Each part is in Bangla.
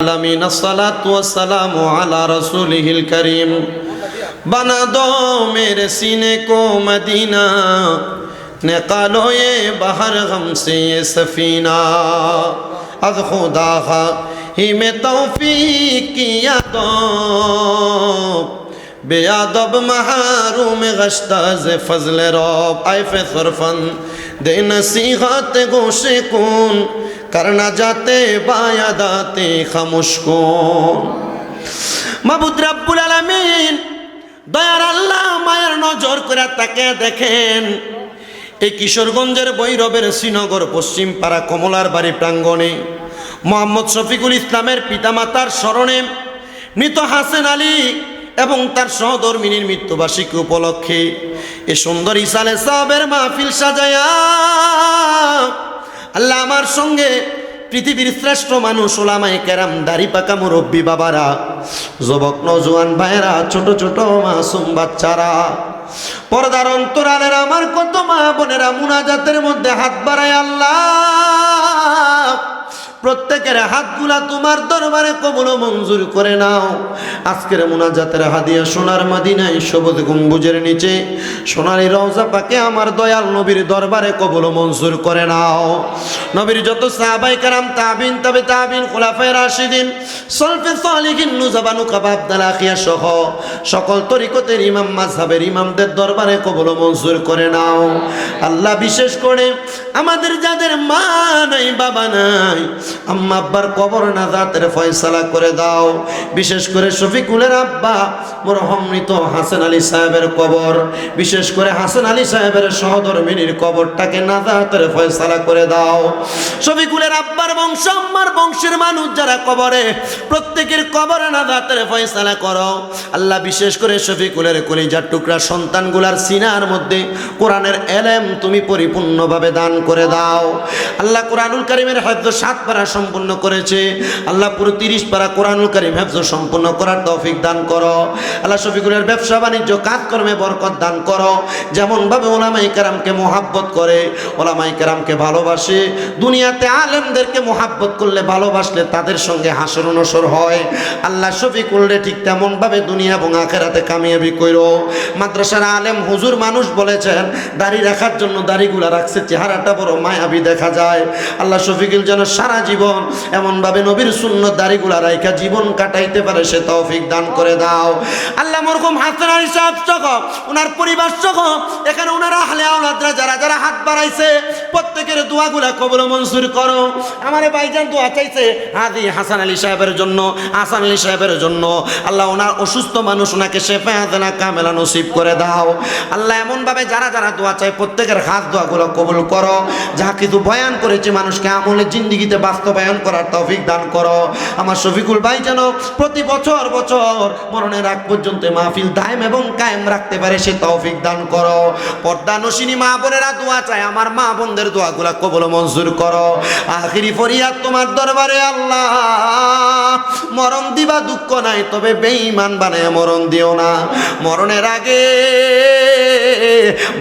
आलमीन अस्सलातु वस्सलामु अला रसूलिहिल करीम। बना दो मेरे सीने को मदीना, निकालो ये बहर गम से ये सफीना। अद खुदा ही में तौफीक किया दो, बेअदब महरूम गश्ताज़ फज़ल रब। आइफ़े सुरफन दे नसीहत गोशे कून, करना जाते बायादाते खामोश कौन। মাবুদ রাব্বুল আলামিন দয়ার আল্লাহ মায়ের নজর করে তাকে দেখেন এই কিশোরগঞ্জের বৈরবের শ্রীনগর পশ্চিম পাড়া কমলার বাড়ি প্রাঙ্গণে মোহাম্মদ শফিকুল ইসলামের পিতামাতার স্মরণে মৃত হাসান আলী এবং তার সহধর্মিনীর মৃত্যুবার্ষিকী উপলক্ষে এই সুন্দর ইসালে সাহাবের মাহফিল সাজায়া আল্লাহ আমার সঙ্গে পৃথিবীর শ্রেষ্ঠ মানুষ ওলামায়ে কেরাম, দাড়ি পাকা মুরব্বী বাবারা, যুবক নওজোয়ান ভাইয়েরা, ছোট ছোট মাসুম বাচ্চারা, পর্দার অন্তরালের আমার কত মা বোনেরা মুনাজাতের মধ্যে হাত বাড়ায় আল্লাহ প্রত্যেকের হাতগুলা তোমার দরবারে কবুল মঞ্জুর করে নাও। আজকের মুনাজাতের হাদিয়া সোনার মদিনায় সবুজ গম্বুজের নিচে সোনালী রওজা পাকে আমার দয়াল নবীর দরবারে কবুল মঞ্জুর করে নাও। নবীর যত সাহাবায়ে কেরাম, তাবিন, তাবে তাবিন, খুলাফায়ে রাশিদিন, সলফে সালিহিন, নুজাবা, নুকাবা, আবদালাখিয়া সহ সকল তরিকতের ইমাম, মাযহাবের ইমামদের দরবারে কবুল মঞ্জুর করে নাও। আল্লাহ বিশেষ করে আমাদের যাদের মা নাই, বাবা নাই, আম্মা আব্বার কবর নাজাতের ফয়সালা করে দাও। বিশেষ করে শফিকুলের আব্বা মরহুম মৃত হাসান আলী সাহেবের কবর, বিশেষ করে হাসান আলী সাহেবের সহধর্মিনীর কবরটাকে নাজাতের ফয়সালা করে দাও। শফিকুলের আব্বার বংশ, আম্মার বংশের মানুষ যারা কবরে, প্রত্যেকের কবরে নাজাতের ফয়সালা করো আল্লাহ। বিশেষ করে শফিকুলের কলিজার টুকরা সন্তানগুলার সিনার মধ্যে কোরআনের এলেম তুমি পরিপূর্ণভাবে দান করে দাও আল্লাহ। কোরআনুল কারীমের হিফজ 7 পারা সম্পূর্ণ করেছে আল্লাহ, পুরো 30 পারা কোরআনুল কারীম হিফজ সম্পূর্ণ করার তৌফিক দান করো আল্লাহ। শফিকুলের ব্যবসা বাণিজ্য কাজকর্মে বরকত দান করো। যেমন ভাবে ওলামায়ে কেরামকে মোহাব্বত করে, ওলামায়ে কেরামকে ভালোবাসে, দুনিয়াতে আলেমদেরকে মোহাব্বত করলে, ভালোবাসলে তাদের সঙ্গে হাসর নসর হয় আল্লাহ। শফিকুলরে ঠিক তেমন ভাবে দুনিয়া এবং আখিরাতে কামিয়াবি কইরো। মাদ্রাসার আলেম হুজুর মানুষ বলেছেন দাড়ি রাখার জন্য দাড়িগুলা রাখছে, চেহারাটা বড় মায়াবী দেখা যায় আল্লাহ। শফিকুল যেন সারা জীবন এমনভাবে নবীর সুন্নত দাড়িগুলা রাইখা জীবন কাটাইতে পারে সে তৌফিক দান করে দাও আল্লাহ। মরহুম হাসান আলী সাহেব সহ ওনার পরিবার সহ এখানে ওনার আহলে আওলাদরা যারা যারা হাত বাড়াইছে প্রত্যেকের দোয়াগুলা কবুল মঞ্জুর করো। আমার ভাইজান দোয়া চাইছে হাজি হাসান আলী সাহেবের জন্য, হাসান আলী সাহেবের জন্য আল্লাহ। ওনার অসুস্থ মানুষ, ওনাকে শেফা দেনা কামেলা নসিব করে দাও আল্লাহ। এমনভাবে যারা যারা দোয়া চায় প্রত্যেকের হাত দোয়াগুলো কবুল করো। যা কিছু বয়ান করেছে মানুষকে আমলে জিন্দিগিতে বাস্তবায়ন করার তৌফিক দান করো আমার। শফিকুল ভাই যেন প্রতি বছর বছর মরণের আগ পর্যন্ত মাহফিল দায়েম এবং কায়েম রাখতে পারে সে তৌফিক দান করো। পর্দা নশিনী মা বোনেরা দোয়া চায়, আমার মা বোনদের দোয়াগুলা কবুল মঞ্জুর করো। আখিরি ফরিয়াদ তোমার দরবারে আল্লাহ, মরণ দিবা দুঃখ নাই, তবে বেঈমান বানায় মরণ দিও না। মরণের আগে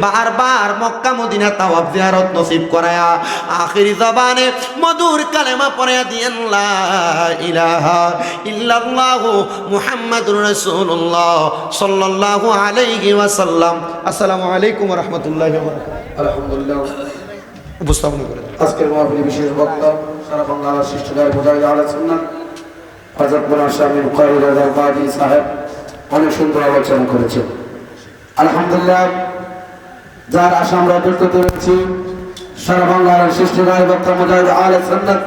বারবার মক্কা মদিনা তাওয়াফ জিয়ারত নসিব করায়া আখিরি জবানে মধুর কালেমা পড়ায়া দিয়েন লা ইলাহা ইল্লাল্লাহ মুহাম্মাদুর রাসূলুল্লাহ সাল্লাল্লাহু আলাইহি ওয়াসাল্লাম। আসসালামু আলাইকুম ওয়া রাহমাতুল্লাহি ওয়া বারাকাতুহু। আলহামদুলিল্লাহ উপস্থাপন করে আজকের মাহফিলে বিশেষ বক্তা সারা বাংলার শিষ্টাচার মুজাহিদ আহলে সুন্নাত হযরত মাওলানা শামীম বুখারী রাযী সাহেব অনেক সুন্দর আলোচনা করেছেন। আলহামদুলিল্লাহ যার আশা আমরা ব্যক্ত করেছি সারা বাংলার শিষ্টাচার বক্তা মুজাহিদ আহলে সুন্নাত